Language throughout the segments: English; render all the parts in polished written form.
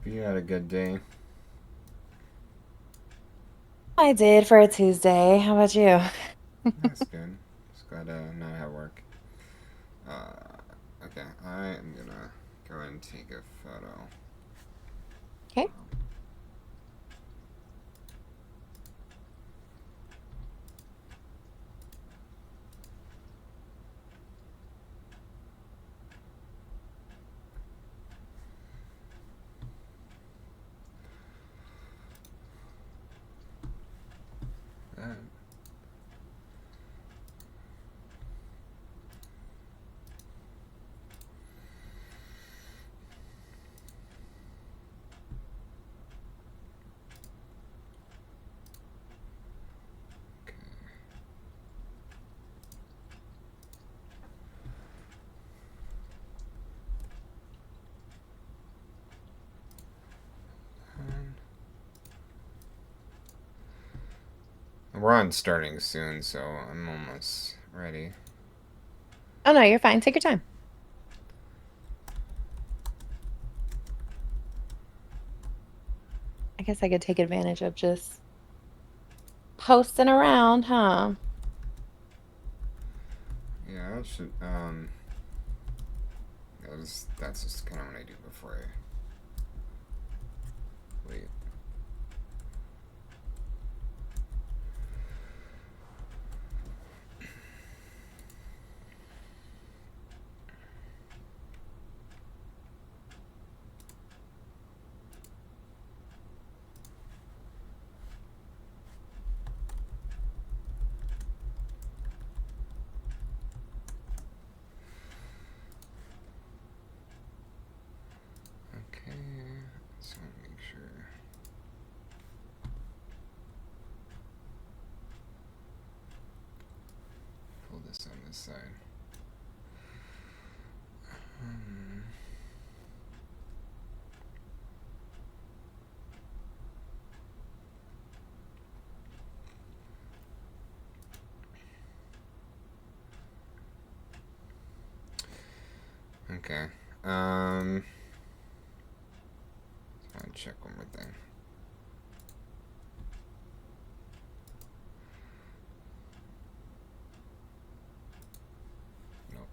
You had a good day. I did for a Tuesday. How about you? That's good. Just glad to not have work. Okay, I am gonna go ahead and take a photo. Okay. Uh, we're on starting soon, so I'm almost ready. Oh no, you're fine. Take your time. I guess I could take advantage of just posting around, huh? Yeah, I should. That's just kind of what I do before I leave. Okay, so make sure pull this on this side. Hmm. Okay. Um. I'll check one more thing. Nope.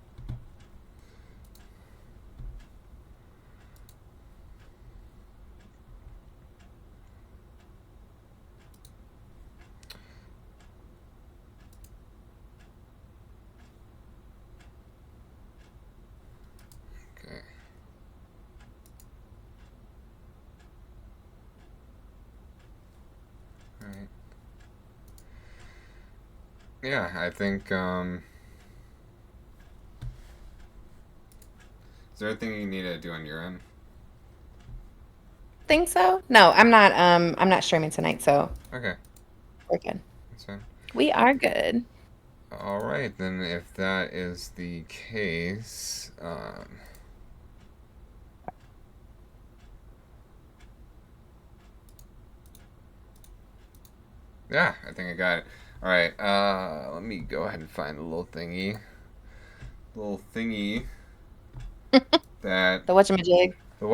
Okay. All right. Yeah, I think. Is there anything you need to do on your end? Think so? No, I'm not streaming tonight, so Okay, we're good. that's fine. We are good. All right, then if that is the case, yeah, I think I got it. All right, let me go ahead and find the little thingy that The whatchamajig. the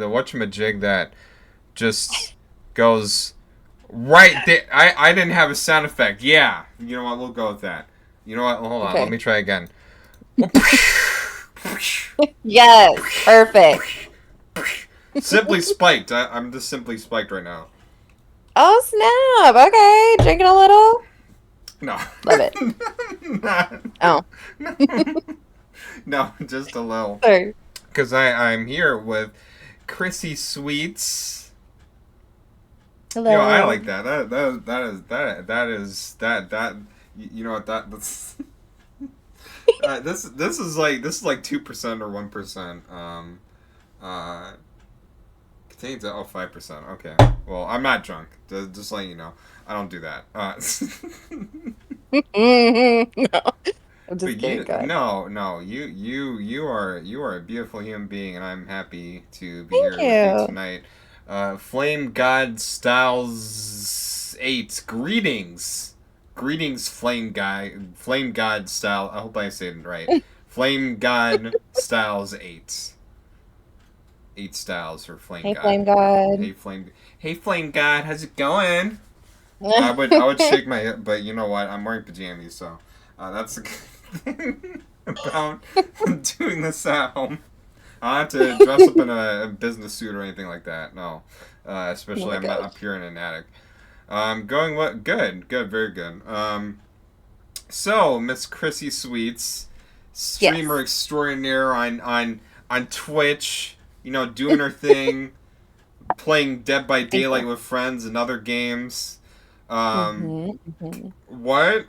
whatchamajig that just goes right there. I didn't have a sound effect. Yeah, you know what? We'll go with that. You know what? Hold on, let Okay. me try again. Yes, perfect. Simply spiked. I'm just simply spiked right now. Oh snap. Okay, drinking a little. No. Love it. Oh, No, just a little. sorry. Because I'm here with Krisseesweets. I like Hello. that. That is. You know what that's. This is like 2% or 1%. Uh, contains 5%. Okay. Well, I'm not drunk. Just letting you know, I don't do that. No, I'm just But kidding. you Go ahead. no, you are a beautiful human being, and I'm happy to be Thank here with you you. tonight. Flame God Styles 8. Greetings, Flame God Style. I hope I said it right. Flame God Styles 8. Eight styles for Flame Hey, God. Flame God. Hey Flame. Hey Flame God, how's it going? I would shake my hip, but you know what? I'm wearing pajamas, so that's the good thing about doing this at home. I don't have to dress up in a business suit or anything like that. No, Oh especially my I'm not gosh. up here in an attic. Going what? Good, good, very good. So Miss Krisseesweets, streamer Yes. extraordinaire on Twitch, doing her thing, playing Dead by Thank Daylight you. with friends and other games. Um, hmm hmm what?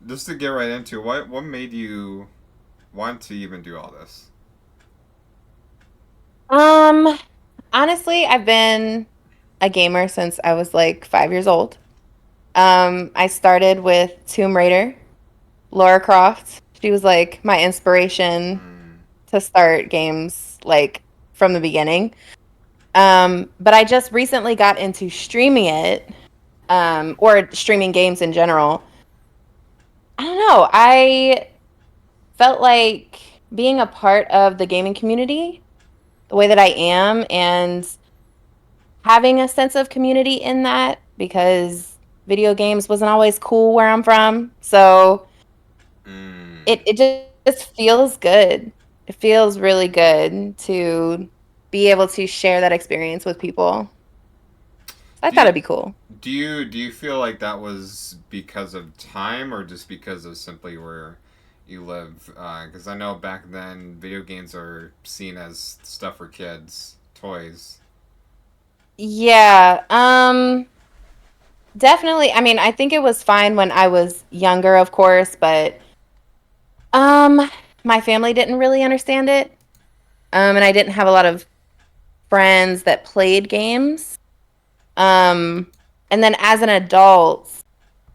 Just to get right into it, what made you want to even do all this? Um, Honestly, I've been a gamer since I was like 5 years old. I started with Tomb Raider, Lara Croft. She was like my inspiration Mm, to start games like from the beginning. But I just recently got into streaming it, or streaming games in general. I don't know. I felt like being a part of the gaming community the way that I am and having a sense of community in that because video games wasn't always cool where I'm from. So mm. it just feels good. It feels really good to be able to share that experience with people. So I Do thought you it'd be cool. do you feel like that was because of time or just because of simply where you live? Because I know back then video games are seen as stuff for kids, toys. Yeah, definitely. I mean, I think it was fine when I was younger, of course, but um my family didn't really understand it. And I didn't have a lot of friends that played games. Um, and then as an adult,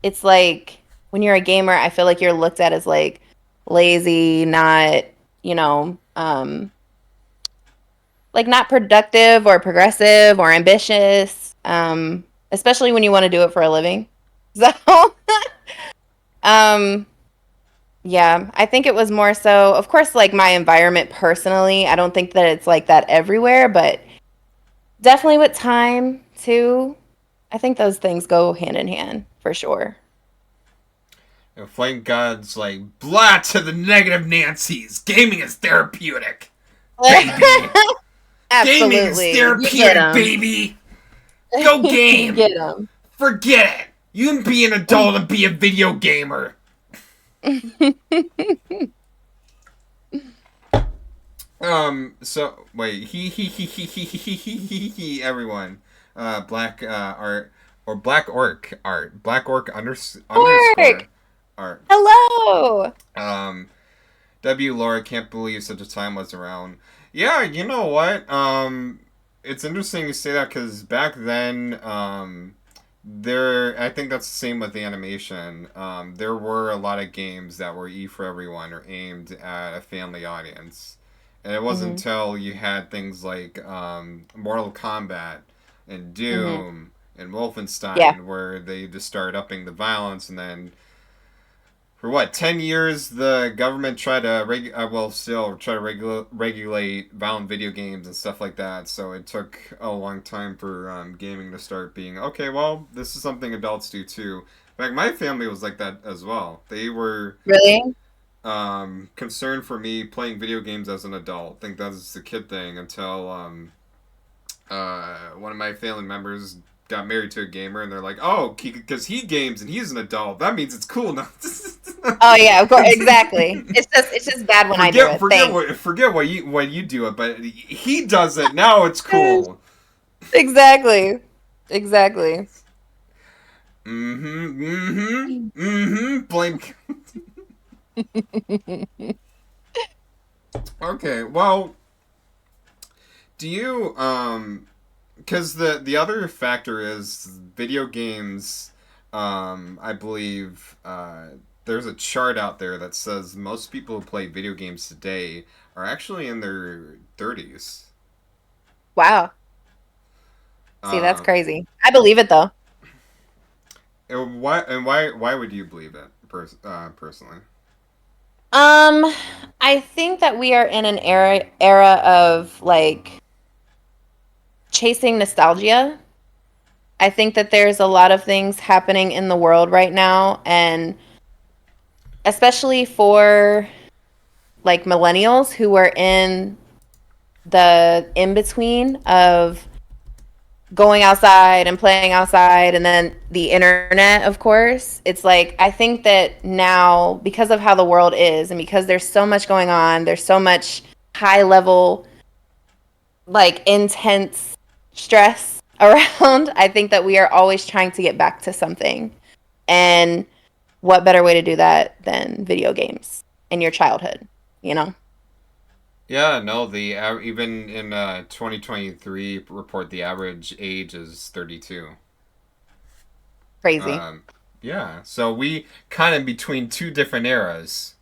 it's like when you're a gamer, I feel like you're looked at as like lazy, not, you know, like not productive or progressive or ambitious, especially when you want to do it for a living. So, um, yeah, I think it was more so, of course, like my environment personally. I don't think that it's like that everywhere, but definitely with time too. I think those things go hand in hand for sure. And Flame God's like, blah to the negative Nancy's. Gaming is therapeutic, baby. Gaming is Absolutely. You get therapeutic, them. baby. Go You game. get them. Forget it. You can be an adult and be a video gamer. So wait, he everyone, black art or black orc art, black orc underscore Pork. art. Hello. Um, W. Laura can't believe such a time was around. Yeah, you know what? It's interesting you say that because back then, there I think that's the same with the animation. There were a lot of games that were E for everyone or aimed at a family audience, and it wasn't hmm until you had things like Mortal Kombat and hmm Doom and Yeah. Wolfenstein where they just started upping the violence, and then for what 10 years the government tried to still try to regulate violent video games and stuff like that. So it took a long time for gaming to start being okay. Well, this is something adults do too. In fact, my family was like that as well. They were Really? concerned for me playing video games as an adult. I think that's the kid thing until one of my family members got married to a gamer, and they're like, "Oh, because he games and he's an adult, that means it's cool now." Oh yeah, of course. Exactly. It's just bad when I do forget it. forget Thanks. what you do it, but he does it now. It's cool. Exactly. Exactly. Mm-hmm. Mm-hmm. Mm-hmm. Blame. Okay. Well, do you because the other factor is video games. I believe there's a chart out there that says most people who play video games today are actually in their 30s. Wow. See, that's Um, crazy. I believe it though. and why would you believe it personally? Um, I think that we are in an era of like chasing nostalgia. I think that there's a lot of things happening in the world right now, and especially for like millennials who are in the in between of going outside and playing outside and then the internet, of course. It's like I think that now, because of how the world is and because there's so much going on, there's so much high level, like intense stress around. I think that we are always trying to get back to something. And what better way to do that than video games in your childhood, you know? Yeah, no, even in 2023 report, the average age is 32. Crazy. Um, yeah, so we kind of between two different eras.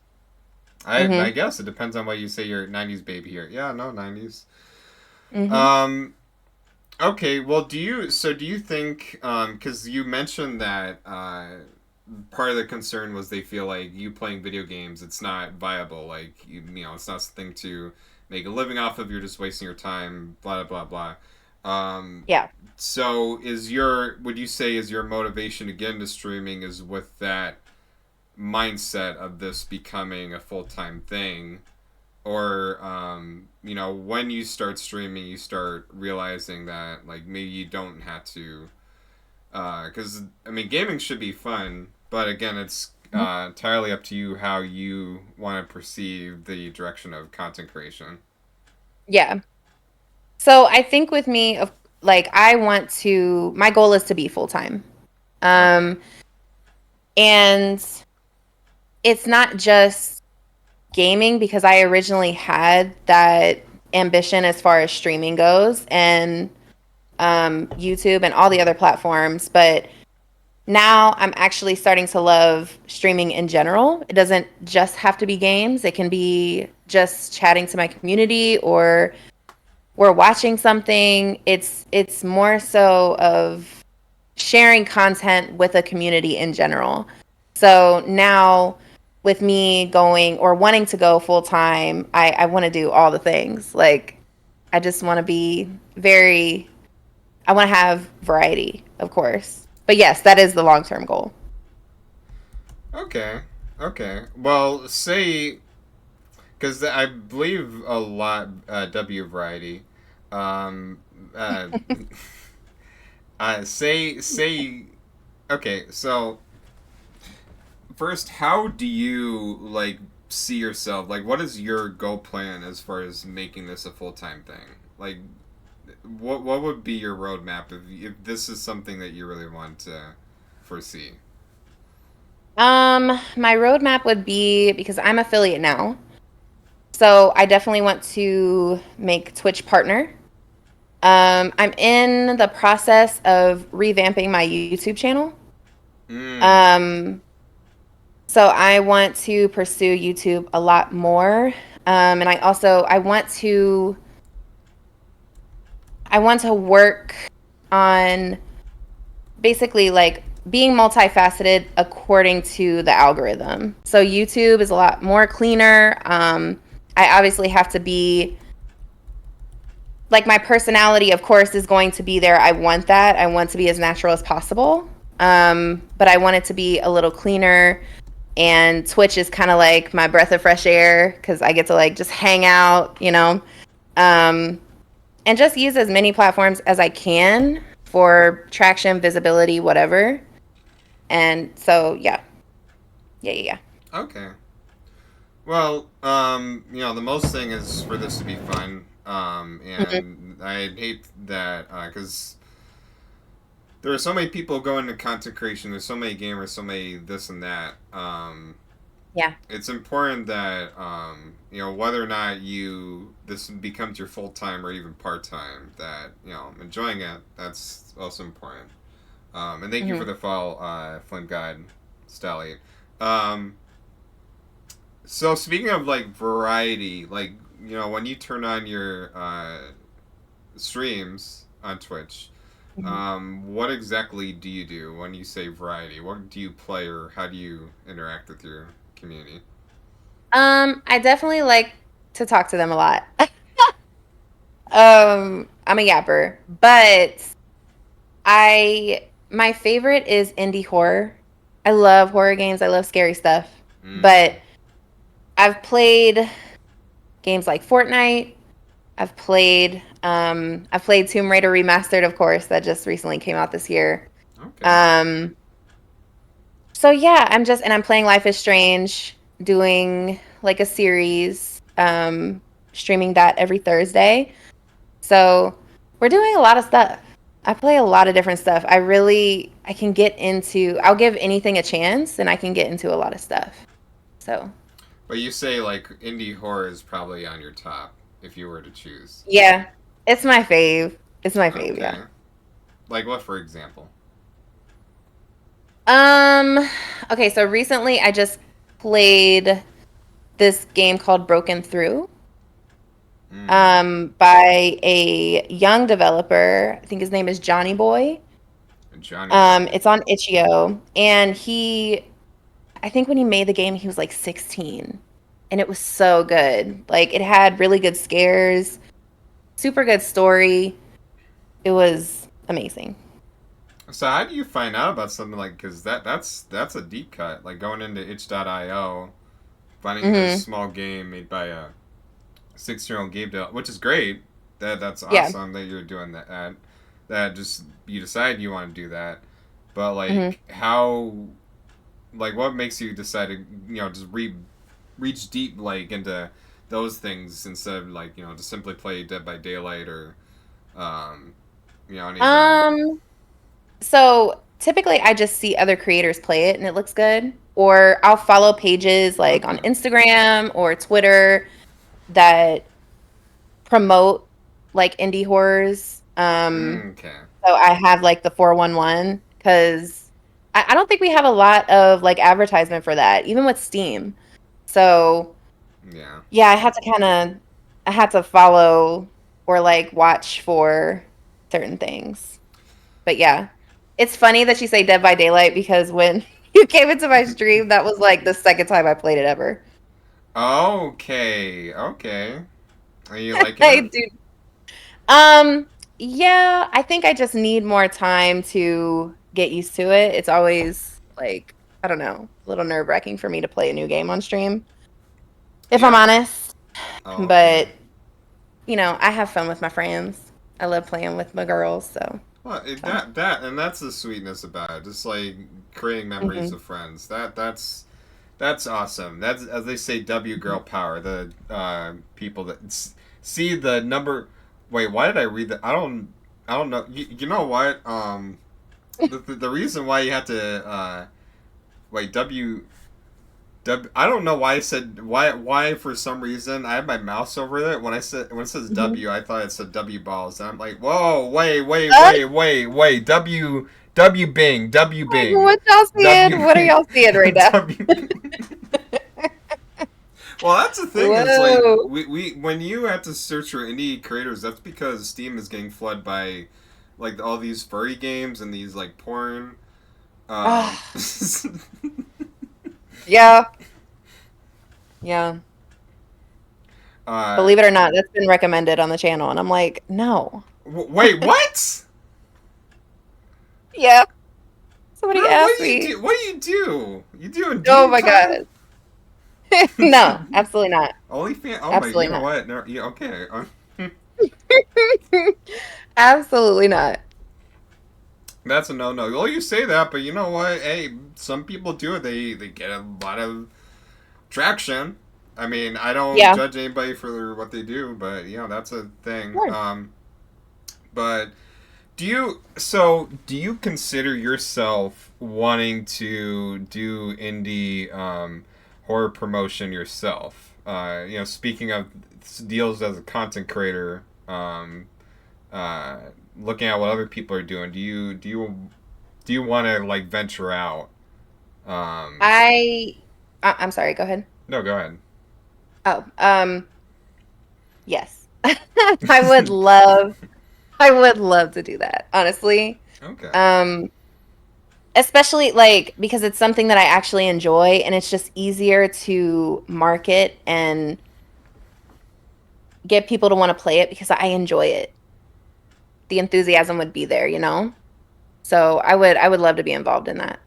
I Mhm. guess it depends on what you say. You're '90s baby here. Yeah, no '90s. Mhm. Um, okay, well, do you think because you mentioned that part of the concern was they feel like you playing video games, it's not viable. Like you know, it's not something to make a living off of. You're just wasting your time. Blah blah blah. Um, Yeah. so would you say is your motivation to get into streaming is with that mindset of this becoming a full time thing, or you know, when you start streaming, you start realizing that like maybe you don't have to because I mean, gaming should be fun, but again, it's Mhm. entirely up to you how you want to perceive the direction of content creation. Yeah. So I think with me, of like, I want to. My goal is to be full time, Okay. um, and it's not just gaming because I originally had that ambition as far as streaming goes, and YouTube and all the other platforms. But now I'm actually starting to love streaming in general. It doesn't just have to be games. It can be just chatting to my community or we're watching something. It's more so of sharing content with a community in general. So now with me going or wanting to go full time, I want to do all the things. Like I just want to be very I want to have variety, of course. But yes, that is the long term goal. Okay. Okay. Well, say because I believe a lot W variety. Um, uh, say okay. So first, how do you like see yourself? Like, what is your goal plan as far as making this a full time thing? Like, what would be your roadmap if this is something that you really want to foresee? My roadmap would be because I'm affiliate now. So I definitely want to make Twitch partner. I'm in the process of revamping my YouTube channel. Mm. Um, so I want to pursue YouTube a lot more. And I want to work on basically like being multifaceted according to the algorithm. So YouTube is a lot more cleaner. I obviously have to be like my personality, of course, is going to be there. I want that. I want to be as natural as possible. But I want it to be a little cleaner. And Twitch is kind of like my breath of fresh air because I get to like just hang out, um, and just use as many platforms as I can for traction, visibility, whatever. And so, yeah, yeah, yeah, yeah. Okay. Well, you know, the most thing is for this to be fun. Mhm. And I hate that because there are so many people going to content creation. There's so many gamers, so many this and that. Yeah. It's important that you know whether or not this becomes your full time or even part time. That you know enjoying it. That's also important. And thank you for Hmm. the follow, Flynn Guide, Stally. Um, so speaking of like variety, like you know when you turn on your streams on Twitch, Hmm. what exactly do you do when you say variety? What do you play or how do you interact with your community? I definitely like to talk to them a lot. I'm a yapper, but my favorite is indie horror. I love horror games. I love scary stuff. Mm. But I've played games like Fortnite. I've played Tomb Raider Remastered, of course, that just recently came out this year. Okay. Um, so yeah, I'm playing Life is Strange, doing like a series, streaming that every Thursday. So we're doing a lot of stuff. I play a lot of different stuff. I can get into, I'll give anything a chance and I can get into a lot of stuff. So But you say like indie horror is probably on your top if you were to choose. yeah, it's my fave. It's my fave, yeah. Okay. Like what, for example? Um, okay, so recently I just played this game called Broken Through, Mm. by a young developer. I think his name is Johnny Boy. Johnny Boy. It's on itch.io, and I think when he made the game, he was like 16, and it was so good. Like it had really good scares, super good story. It was amazing. So how do you find out about something like? Because that's a deep cut. Like going into itch.io, finding this Hmm. small game made by a 6-year-old game, which is great. That's Yeah. awesome that you're doing that. That just you decide you want to do that. But Hmm. like how, like what makes you decide to just reach deep like into those things instead of like to simply play Dead by Daylight or um any of the. Um, so typically I just see other creators play it and it looks good. Or I'll follow pages like on Okay. Instagram or Twitter that promote like indie horrors. Okay. So I have like the 411 because I don't think we have a lot of like advertisement for that, even with Steam. So Yeah. yeah, I had to follow or like watch for certain things. But yeah, it's funny that you say Dead by Daylight because when you came into my stream, that was like the second time I played it ever. Okay. Okay. Are you liking I it? do. Yeah, I think I just need more time to get used to it. It's always like, I don't know, a little nerve-wracking for me to play a new game on stream, if I'm Yeah. honest. Okay. But, I have fun with my friends. I love playing with my girls, so Well, it's fun. that and that's the sweetness about it. Just like creating memories Hmm. with friends. That's awesome. That's, as they say, W girl power. The people that see the number. Wait, why did I read that? I don't know. You know what? The reason why you had to wait I don't know why I said why for some reason I had my mouse over it when it says Hmm. W I thought it said W balls and I'm like whoa wait W Bing W Like, Bing what y'all seeing? W What are Bing y'all seeing right now? W Well, that's the thing. Is like Whoa. we when you have to search for indie creators, that's because Steam is getting flooded by like all these furry games and these like porn. Um, Ah, yeah, yeah. uh, Believe it or not, that's been recommended on the channel, and I'm like, no. wait, what? Yeah, somebody Girl, what asked do you me. do? What do you do? You doing Oh Doom my time? God. No, absolutely not. OnlyFans? Oh my, you Absolutely know not. what? No, yeah, okay. Absolutely not. That's a no-no. Well, you say that, but you know what? Hey, some people do it. They get a lot of traction. I mean, I don't Yeah. judge anybody for what they do, but that's a thing. Sure. But do you consider yourself wanting to do indie horror promotion yourself? Speaking of deals as a content creator, uh, looking at what other people are doing, do you want to like venture out? Um, I, I'm sorry, go ahead. no, go ahead. Oh, yes. I would love, I would love to do that, honestly. Okay. Um, especially like because it's something that I actually enjoy and it's just easier to market and get people to want to play it because I enjoy it. The enthusiasm would be there, you know? So I would love to be involved in that.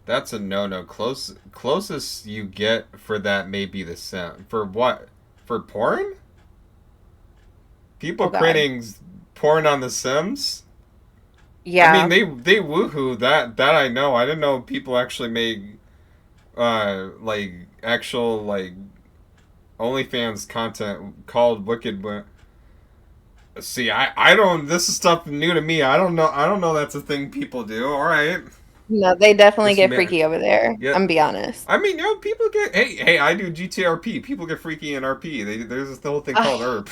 That's a no-no. Closest you get for that may be the Sim. For what? For porn? People Oh God. creating porn on the Sims? I mean, Yeah. they woohoo that I know. I didn't know people actually made like actual like OnlyFans content called Wicked. See, I don't. This is stuff new to me. I don't know that's a thing people do. All right, No, they definitely just get man. freaky over there. Yeah, I'm gonna be honest. I mean, people get. Hey, I do GTRP. People get freaky in RP. There's this whole thing called Oh, ERP.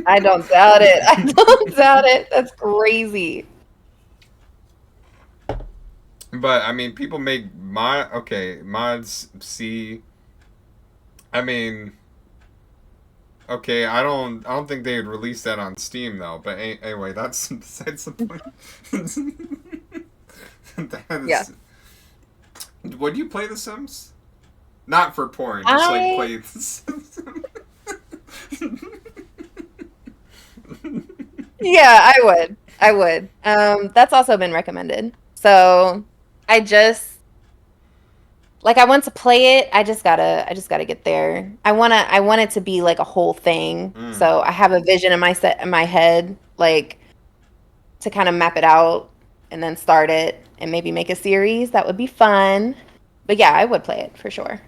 I don't doubt it. I don't doubt it. That's crazy. But I mean, people make mods. See, I mean, okay, I don't think they would release that on Steam though. But anyway, that's besides the point. That Yeah. is. Would you play The Sims? Not for porn, just like I play The Sims. Yeah, I would. I would. That's also been recommended. So I just like I want to play it. I just gotta get there. I want it to be like a whole thing. Mm. So I have a vision in my head, like to kind of map it out and then start it and maybe make a series. That would be fun. But yeah, I would play it for sure.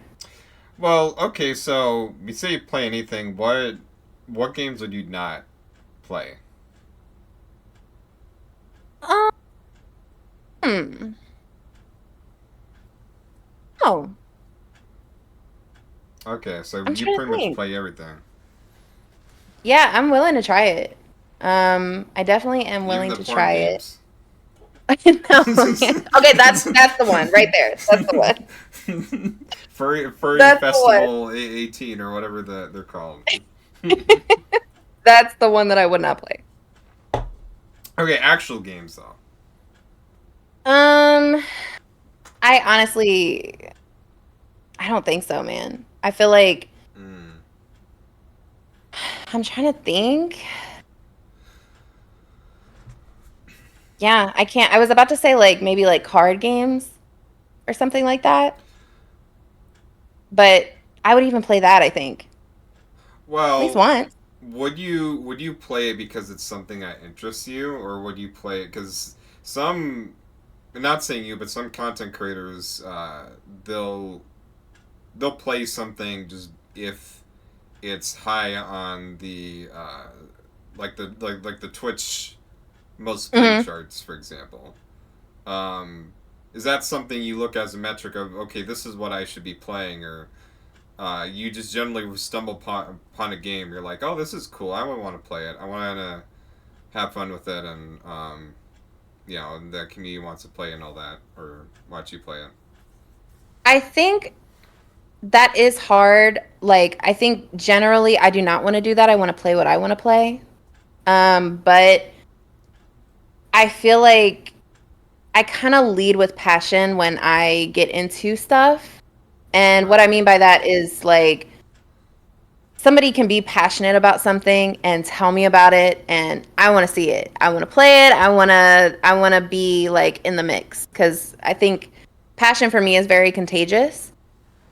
Well, okay, so you say you play anything. What games would you not play? Um, hmm. Oh, Okay, so I'm you trying to pretty much think. play everything, Yeah, I'm willing to try it. I definitely am even willing the to porn try it. games. No, okay, that's the one right there. That's the one. Furry That's the one. Festival 18 or whatever they're called. That's the one that I would not play. Okay, actual games though. Um, I honestly, I don't think so, man. I feel like Mm. I'm trying to think. Yeah, I can't. I was about to say like maybe like card games or something like that, but I would even play that, I think. At least Well, once. would you play it because it's something that interests you, or would you play it because some, not saying you, but some content creators, they'll play something just if it's high on the like the Twitch most played Hmm. charts, for example. Um, is that something you look as a metric of okay, this is what I should be playing, or you just generally stumble upon a game, you're like, oh, this is cool. I would want to play it. I want to have fun with it, and the community wants to play and all that, or watch you play it. I think that is hard. Like, I think generally I do not want to do that. I want to play what I want to play. But I feel like I kind of lead with passion when I get into stuff. And what I Right. mean by that is like somebody can be passionate about something and tell me about it and I want to see it. I want to play it. I want to be like in the mix cuz I think passion for me is very contagious.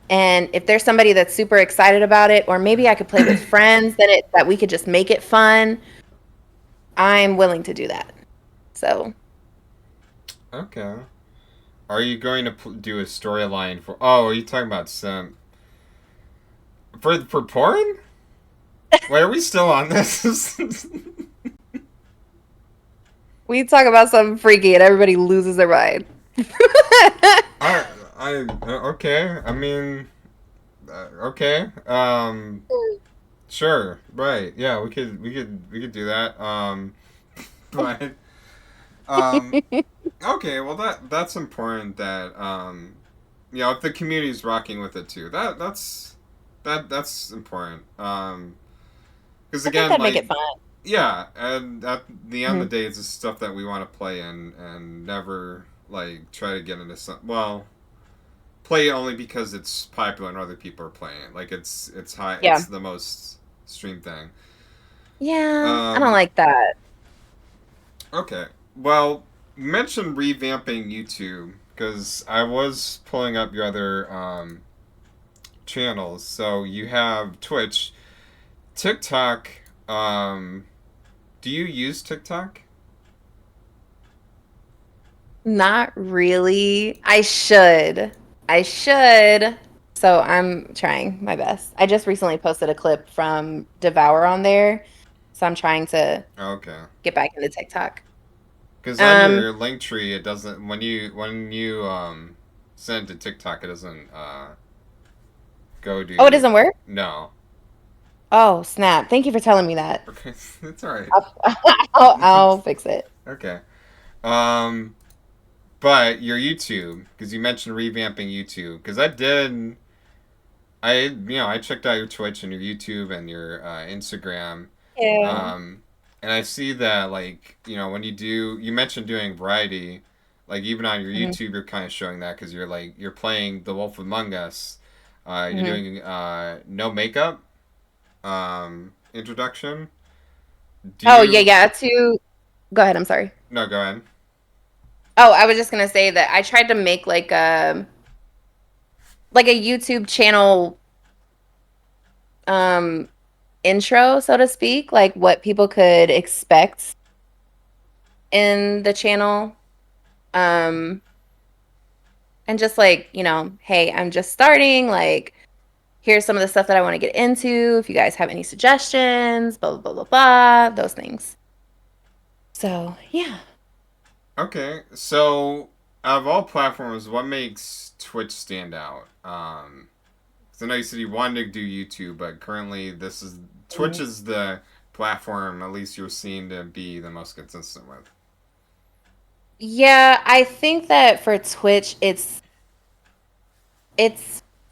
And if there's somebody that's super excited about it or maybe I could play with friends that we could just make it fun, I'm willing to do that. So, Okay. Are you going to do a storyline for? Oh, are you talking about some for porn? Wait, are we still on this? we talk about something freaky and everybody loses their mind. I okay. I mean, okay. Sure. Right. Yeah, we could do that. But um, okay. Well, that's important. That if the community's rocking with it too, that's important. Because I think again, that'd make it like fun. Yeah, and at the end Mhm. of the day, it's the stuff that we want to play and never like try to get into some. Well, play it only because it's popular and other people are playing it. Like it's high. It's Yeah. the most streamed thing. Yeah, I don't Um. like that. Okay. Well, you mentioned revamping YouTube because I was pulling up your other channels. So you have Twitch, TikTok. Um, do you use TikTok? Not really. I should. I should. So I'm trying my best. I just recently posted a clip from Devour on there. So I'm trying to Okay. get back into TikTok. Because on Um, your link tree, it doesn't when you send it to TikTok, it doesn't go oh, it to doesn't work? no. Oh, snap. Thank you for telling me that. Okay, it's all right. I'll, I'll fix it. Okay. Um, but your YouTube, because you mentioned revamping YouTube, because I checked out your Twitch and your YouTube and your Instagram, Yeah. um, and I see that like when you mentioned doing variety, like even on your Hmm. YouTube you're kind of showing that because you're playing The Wolf Among Us, you're Hmm. doing no makeup introduction. Do Oh, yeah, you yeah. To go ahead. I'm sorry. no go ahead. Oh, I was just gonna say that I tried to make like a YouTube channel um intro, so to speak, like what people could expect in the channel. Um, and just like, hey, I'm just starting, like here's some of the stuff that I want to get into. If you guys have any suggestions, blah blah blah blah blah, those things. So, yeah. Okay, so out of all platforms, what makes Twitch stand out? 'Cause I know you said you wanted to do YouTube, but currently this is Twitch Mhm. is the platform at least you're seen to be the most consistent with. Yeah, I think that for Twitch it's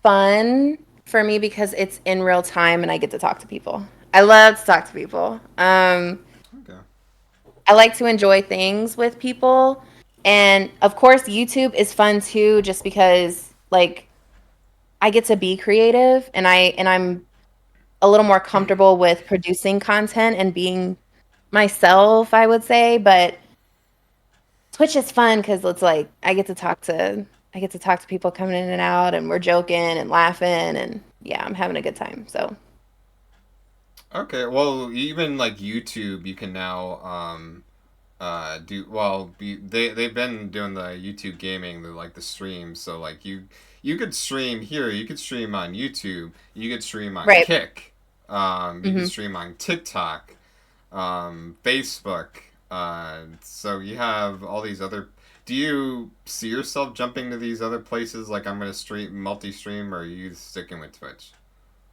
fun for me because it's in real time and I get to talk to people. I love to talk to people. Okay. I like to enjoy things with people. And of course, YouTube is fun too, just because like I get to be creative and I'm a little more comfortable with producing content and being myself, I would say. But Twitch is fun because it's like I get to talk to people coming in and out and we're joking and laughing and yeah, I'm having a good time. So Okay. Well, even like YouTube, you can now do well. They've been doing the YouTube gaming, the streams. So like you could stream here. You could stream on YouTube. You could stream on right. Kick. You could Hmm. stream on TikTok. Facebook. So you have all these other. Do you see yourself jumping to these other places? Like I'm gonna stream multi-stream, or are you sticking with Twitch?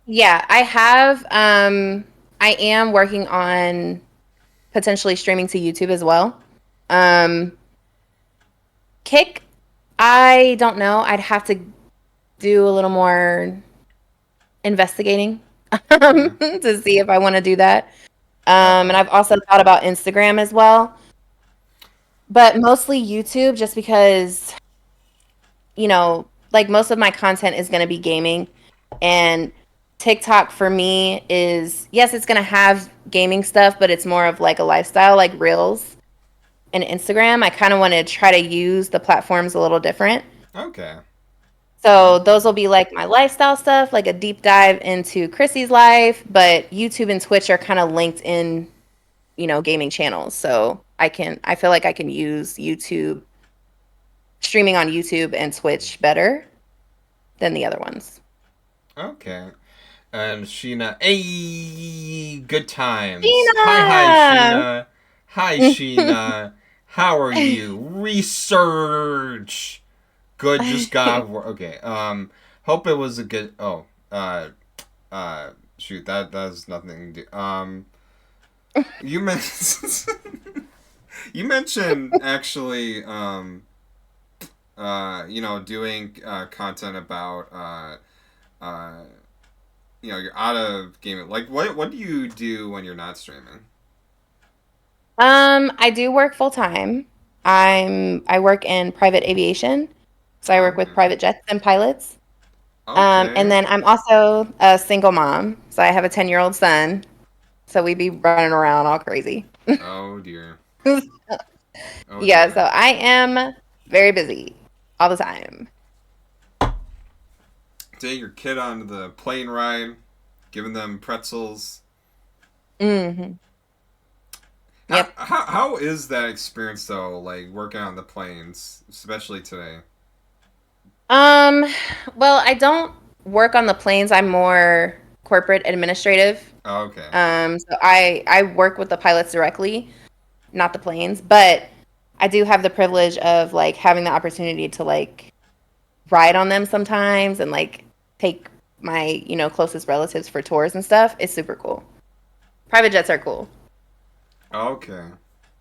Yeah, I have I am working on potentially streaming to YouTube as well. Um Kick, I don't know. I'd have to do a little more investigating Okay. to see if I want to do that. And Uh I've also thought about Instagram as well, but mostly YouTube just because, like most of my content is going to be gaming and TikTok for me is, yes, it's going to have gaming stuff, but it's more of like a lifestyle, like Reels and Instagram. I kind of want to try to use the platforms a little different. oh. Okay. So Um. those will be like my lifestyle stuff, like a deep dive into Chrissy's life, but YouTube and Twitch are kind of linked in, gaming channels. So I feel like I can use YouTube streaming on YouTube and Twitch better than the other ones. Okay. And Sheena, hey, good times. Hi, hi, Tina! Sheena. Hi, Sheena. How are you? Research. Good. Just got. Okay. Hope it was a good. Oh. Shoot. That has nothing to do. You mentioned. You mentioned actually. Doing content about. You're out of gaming. Like, what do you do when you're not streaming? I do work full time. I work in private aviation, so I work with Okay. private jets and pilots. And Okay. then I'm also a single mom, so I have a 10-year-old son. So we be running around all crazy. Oh dear. Oh Yeah, so dear. I am very busy all the time. Take your kid on the plane ride, giving them pretzels. Hmm. How, Yep. how, how is that experience though? Like working on the planes, especially today. Um, well, I don't work on the planes. I'm more corporate administrative. Oh, okay. So I work with the pilots directly, not the planes, but I do have the privilege of like having the opportunity to like ride on them sometimes and like take my, closest relatives for tours and stuff. It's super cool. Private jets are cool. Okay.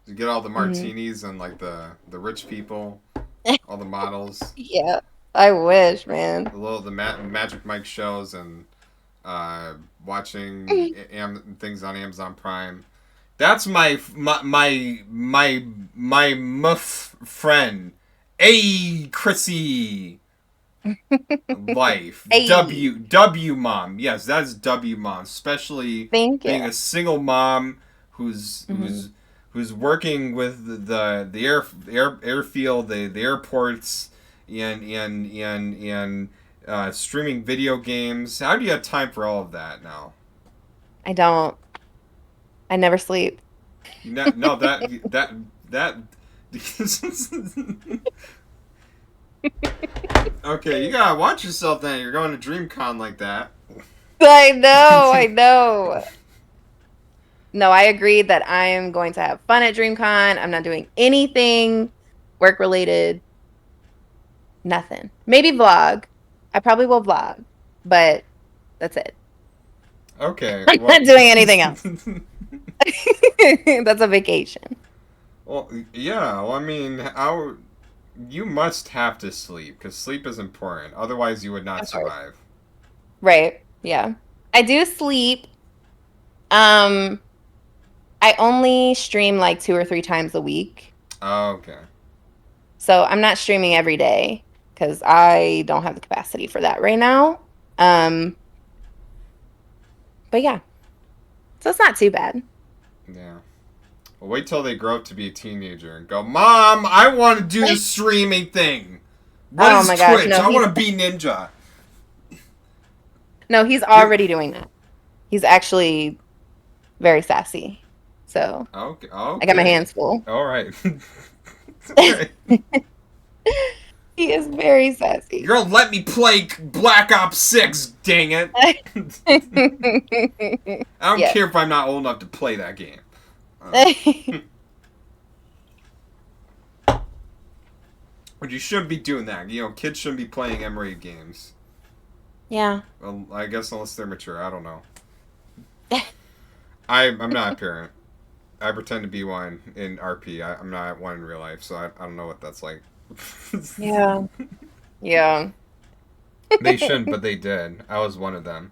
You get all the Hmm. martinis and like the rich people, all the models, Yeah, I wish, man. Magic Mike shows, and watching things on Amazon Prime. That's my muff friend. A Chrissy life. Hey, W mom. Yes, that's W mom. Especially thank you. being a single mom who's Hmm. who's who's working with the airfield, the airports, and streaming video games. How do you have time for all of that now? I don't. I never sleep. No, no, that. Okay, you gotta watch yourself then. You're going to DreamCon like that. I know, I know. No, I agreed that I am going to have fun at DreamCon. I'm not doing anything work related, nothing. Maybe vlog. I probably will vlog, but that's it. Okay, I'm well, not doing anything else. That's a vacation. well, yeah. Well, I mean, how you must have to sleep because sleep is important. Otherwise, you would not Of course. survive. Right. Yeah. I do sleep. Um, I only stream like 2 or 3 times a week. Okay. So I'm not streaming every day because I don't have the capacity for that right now. Um, but yeah, so it's not too bad. Yeah. Well, wait till they grow up to be a teenager and go, Mom, I want to do the streaming thing. What Oh is my gosh, Twitch? I want to be Ninja. no, he's You're already doing that. He's actually very sassy. So okay. I got my Okay. hands full. All right. All right. He is very You're sassy. gonna let me play Black Ops 6, dang it. I don't Yes. care if I'm not old enough to play that game. Uh, but you shouldn't be doing that. You know, kids shouldn't be playing M-rated games. Yeah. Well, I guess unless they're mature. I don't know. I'm not a parent. I pretend to be one in RP. I'm not one in real life, so I don't know what that's like. Yeah. Yeah. They shouldn't, but they did. I was one of them.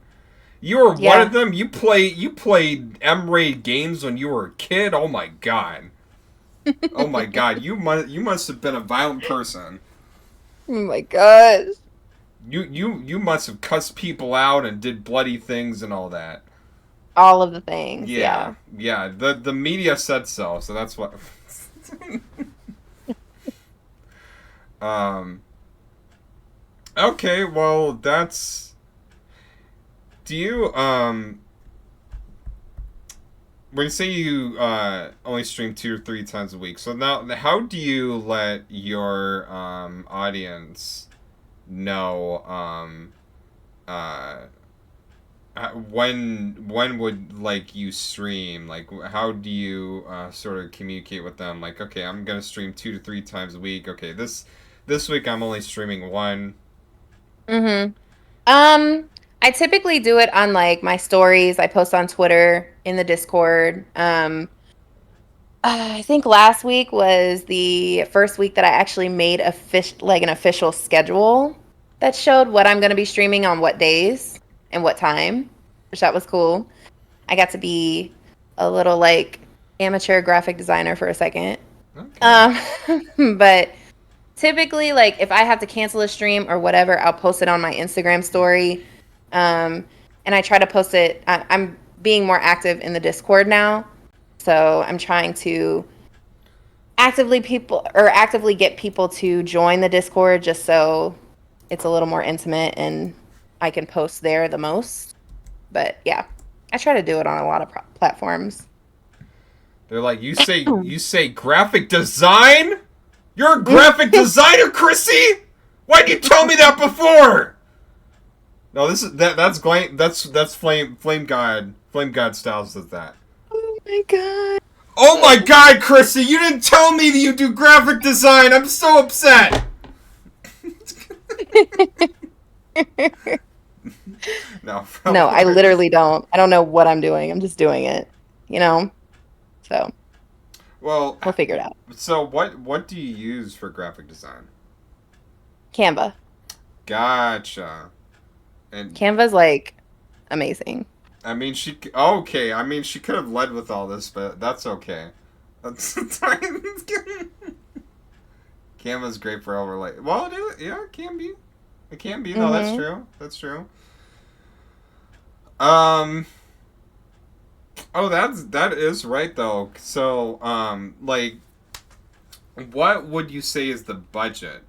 You were one of Yeah. them. You played M-rated games when you were a kid. Oh my god. Oh my god. You must have been a violent person. Oh my gosh. You must have cussed people out and did bloody things and all that. All of the things. Yeah, Yeah. yeah. The media said so, so that's what. um. Okay, well that's. Do you when you say you only stream 2 or 3 times a week, so now how do you let your audience know uh when would like you stream, like how do you sort of communicate with them, like okay, I'm gonna stream 2 to 3 times a week, okay, this week I'm only streaming one. Mm-hmm. I typically do it on like my stories. I post on Twitter in the Discord. I think last week was the first week that I actually made an official schedule that showed what I'm going to be streaming on what days and what time, which that was cool. I got to be a little like amateur graphic designer for a second. Okay. Um, but typically, like if I have to cancel a stream or whatever, I'll post it on my Instagram story. Um, and I try to post it. I'm being more active in the Discord now, so I'm trying to actively get people to join the Discord just so it's a little more intimate and I can post there the most. But yeah, I try to do it on a lot of platforms. They're like, you say graphic design? You're a graphic designer, Chrissy? Why'd you tell me that before? No, this is that's flame god styles does that. Oh my god. Oh my god, Chrissy, you didn't tell me that you do graphic design. I'm so upset. No, No, I we're just literally don't. I don't know what I'm doing. I'm just doing it, you know? So well. we'll figure it out. So what do you use for graphic design? Canva. Gotcha. And Canva's like amazing. I mean, okay. I mean, she could have led with all this, but that's okay. That's Canva's great for overlay. Well, yeah, it can be. It can be. No, that's Mhm. true. That's true. Um. Oh, that is right though. So, like, what would you say is the budget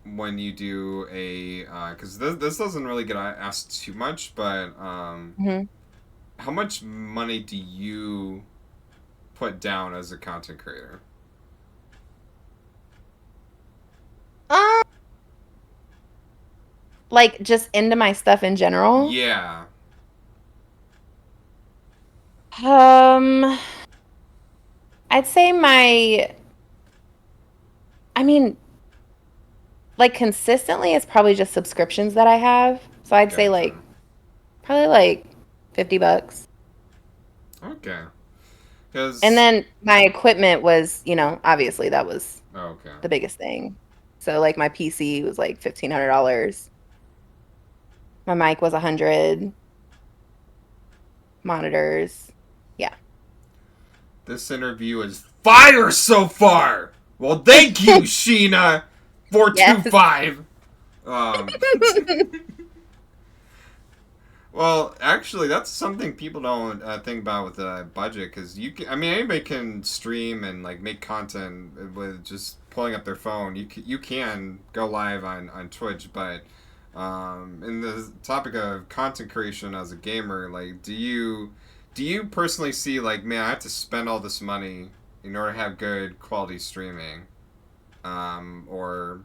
when you do a? Because this doesn't really get asked too much, but Mhm. how much money do you put down as a content creator? Um, like just into my stuff in general. Yeah. Um, I'd say I mean, like consistently it's probably just subscriptions that I have. So I'd say like Gotcha. probably like $50. Okay. And Because then my equipment was, obviously that was okay. the biggest thing. So like my PC was like $1,500. My mic was 100, monitors. Yeah. This interview is fire so far. Well, thank you, Sheena. Four two Yes. five. Um. Well, actually, that's something people don't think about with the budget because you can. I mean, anybody can stream and like make content with just pulling up their phone. You can go live on Twitch, but in the topic of content creation as a gamer, like, do you personally see like, man, I have to spend all this money in order to have good quality streaming, or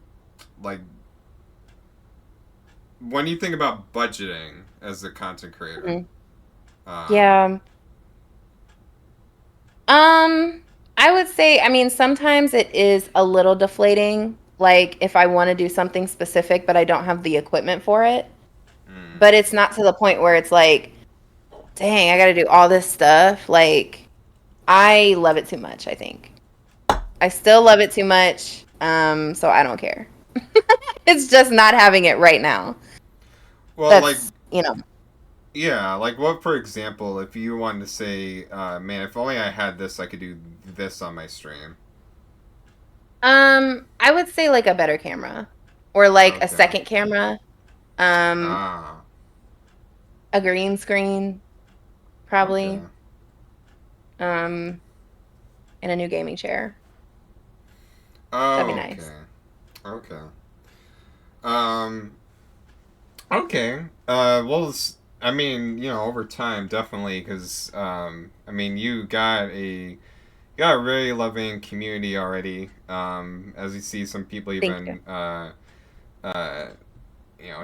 like when you think about budgeting as a content creator? Mhm. Um, Yeah. I would say, I mean, sometimes it is a little deflating, like if I want to do something specific, but I don't have the equipment for it. mm, But it's not to the point where it's like, dang, I got to do all this stuff. Like, I love it too much, I think. I still love it too much. So I don't care. It's just not having it right now. well, like, That's, you know. yeah, like what, for example, if you wanted to say, man, if only I had this, I could do this on my stream. I would say like a better camera or like a Okay. second camera, um, Ah. a green screen Okay. probably, um, and a new gaming chair. That'd be Oh, nice. okay. Okay. Um. Okay. Well, I mean, over time, definitely, because I mean, you got a really loving community already. As you see, some people Thank you. even uh,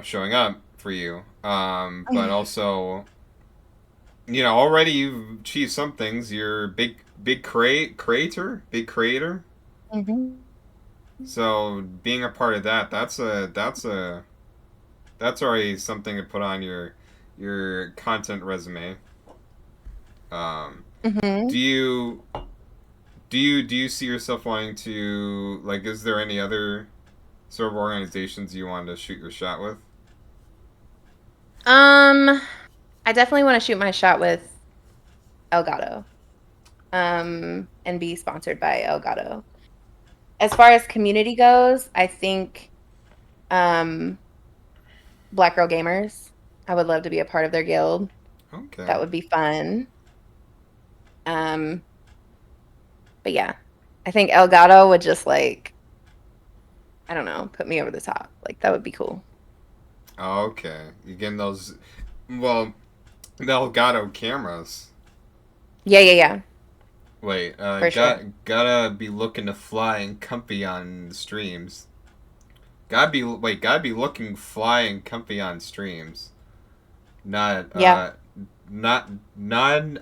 showing up for you. But also, already you've achieved some things. You're a big creator. Mhm. So being a part of that, that's already something to put on your content resume. Um, Mhm. do you do you see yourself wanting to, like? Is there any other sort of organizations you want to shoot your shot with? Um, I definitely want to shoot my shot with Elgato. and be sponsored by Elgato. As far as community goes, I think um, Black Girl Gamers. I would love to be a part of their guild. Okay. That would be fun. Um, but yeah, I think Elgato would just like, I don't know, put me over the top. Like that would be cool. Okay. You getting those? Well, the Elgato cameras. Yeah, yeah, yeah, Wait, for sure. gotta be looking to fly and comfy on streams. Gotta be looking fly and comfy on streams. Not, Yeah. not.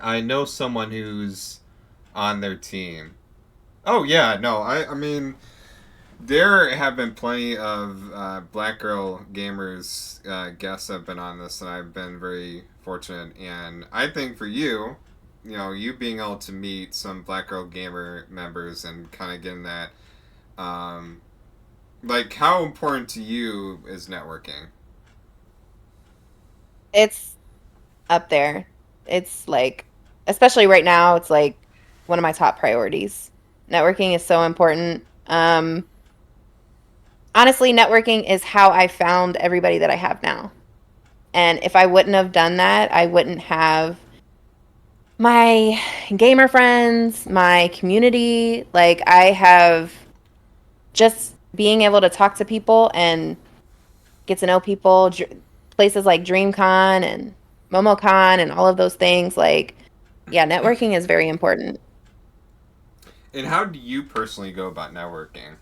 I know someone who's on their team. Oh yeah, no, I mean, there have been plenty of black girl gamers guests have been on this, and I've been very fortunate. And I think for you, you being able to meet some black girl gamer members and kind of getting that, um, like, how important to you is networking? It's up there. It's like, especially right now, it's like one of my top priorities. Networking is so important. Honestly, networking is how I found everybody that I have now. And if I wouldn't have done that, I wouldn't have my gamer friends, my community. Like, I have just being able to talk to people and get to know people, places like DreamCon and MomoCon and all of those things. Like, yeah, networking is very important. And how do you personally go about networking?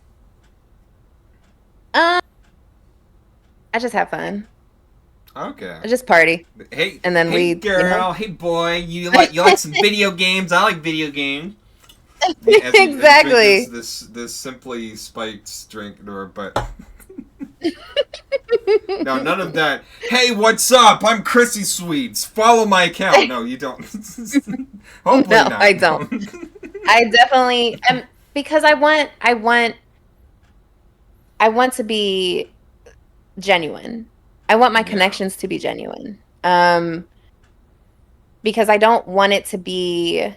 Um, I just have fun. Okay. I just party. Hey, And then hey, we, you know. girl, hey, boy, you like some video games? I like video games. As you drink Exactly. this simply spiked drink, or but no, none of that. Hey, what's up? I'm Krisseesweets. Follow my account. No, you don't. Hopefully No, I not. don't. No. I definitely am because I want to be genuine. I want my Yeah. connections to be genuine. Because I don't want it to be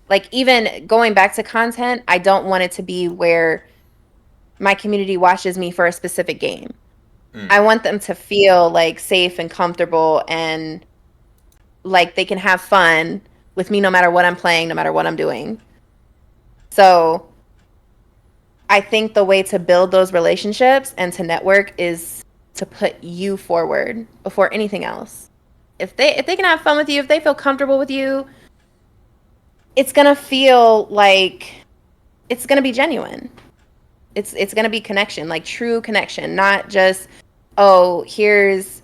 like even going back to content, I don't want it to be where my community watches me for a specific game. I Mm. want them to feel like safe and comfortable and like they can have fun with me no matter what I'm playing, no matter what I'm doing. So I think the way to build those relationships and to network is to put you forward before anything else. If they can have fun with you, if they feel comfortable with you, it's gonna feel like it's gonna be genuine. It's gonna be connection, like true connection, not just oh here's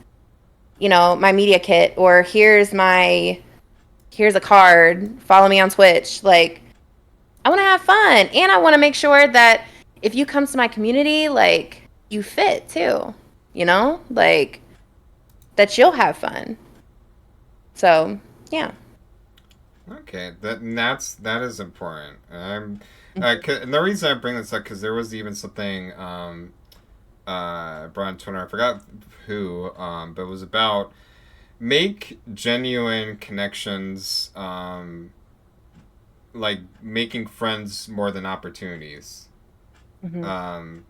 my media kit or here's a card. Follow me on Twitch. Like I want to have fun and I want to make sure that if you come to my community, like you fit too, like that you'll have fun. So, yeah. Okay, that is important. And the reason I bring this up because there was even something brought on Twitter. I forgot who, but it was about make genuine connections, like making friends more than opportunities. Hmm. Um,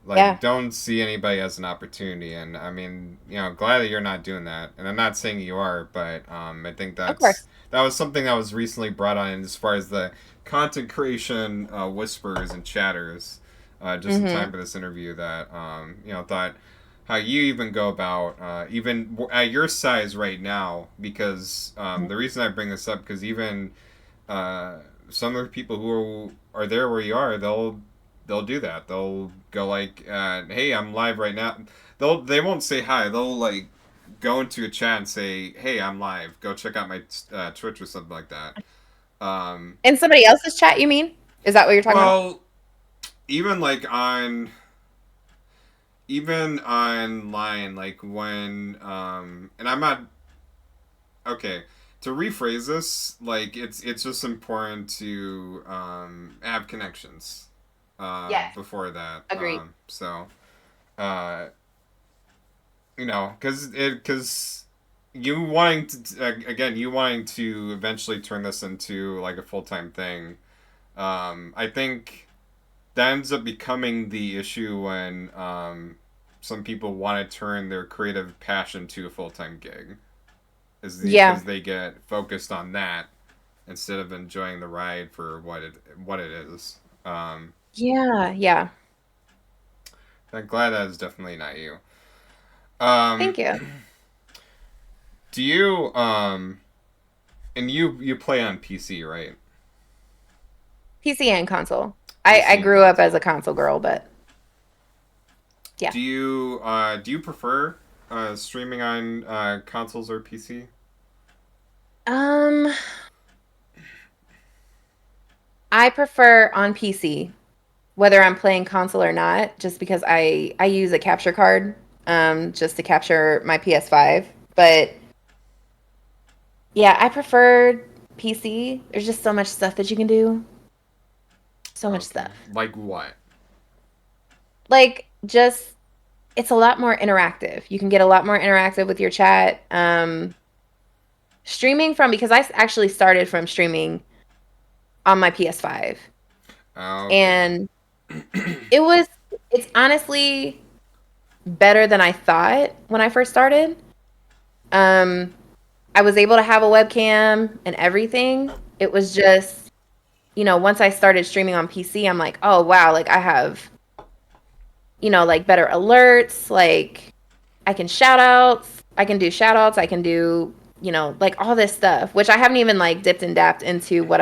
like Yeah, don't see anybody as an opportunity, and I mean, glad that you're not doing that, and I'm not saying you are, but I think of course. that was something that was recently brought on as far as the content creation whispers and chatters, just in time Hmm. for this interview that thought how you even go about even at your size right now, because the reason I bring this up because even uh, some of the people who are there where you are, they'll do that. They'll go like, "Hey, I'm live right now." They won't say hi. They'll like go into a chat and say, "Hey, I'm live. Go check out my Twitch or something like that." Um, In somebody else's chat, you mean? Is that what you're talking about? well, even like on even online, like when and I'm not okay to rephrase this, like it's just important to have connections Yes. before that, Agreed. so uh because you wanting to again, you wanting to eventually turn this into like a full time thing. I think that ends up becoming the issue when some people want to turn their creative passion to a full time gig, is Yeah. because they get focused on that instead of enjoying the ride for what it is. Yeah. Yeah. I'm glad that is definitely not you. Um, Thank you. do you and you play on PC, right? PC and console. I PC and grew up as a console. console girl, but yeah. Do you prefer streaming on consoles or PC? Um, I prefer on PC, whether I'm playing console or not, just because I use a capture card just to capture my PS5. But yeah, I prefer PC. There's just so much stuff that you can do. So much Okay, stuff. like what? Like just it's a lot more interactive. You can get a lot more interactive with your chat. Streaming from because actually started from streaming on my PS5. Okay. And it was it's honestly better than I thought when I first started. Um, I was able to have a webcam and everything. It was just, once I started streaming on PC, I'm like, oh wow, like I have, like better alerts, like I can I can do shout outs, I can do, like all this stuff, which I haven't even like dipped and dapped into what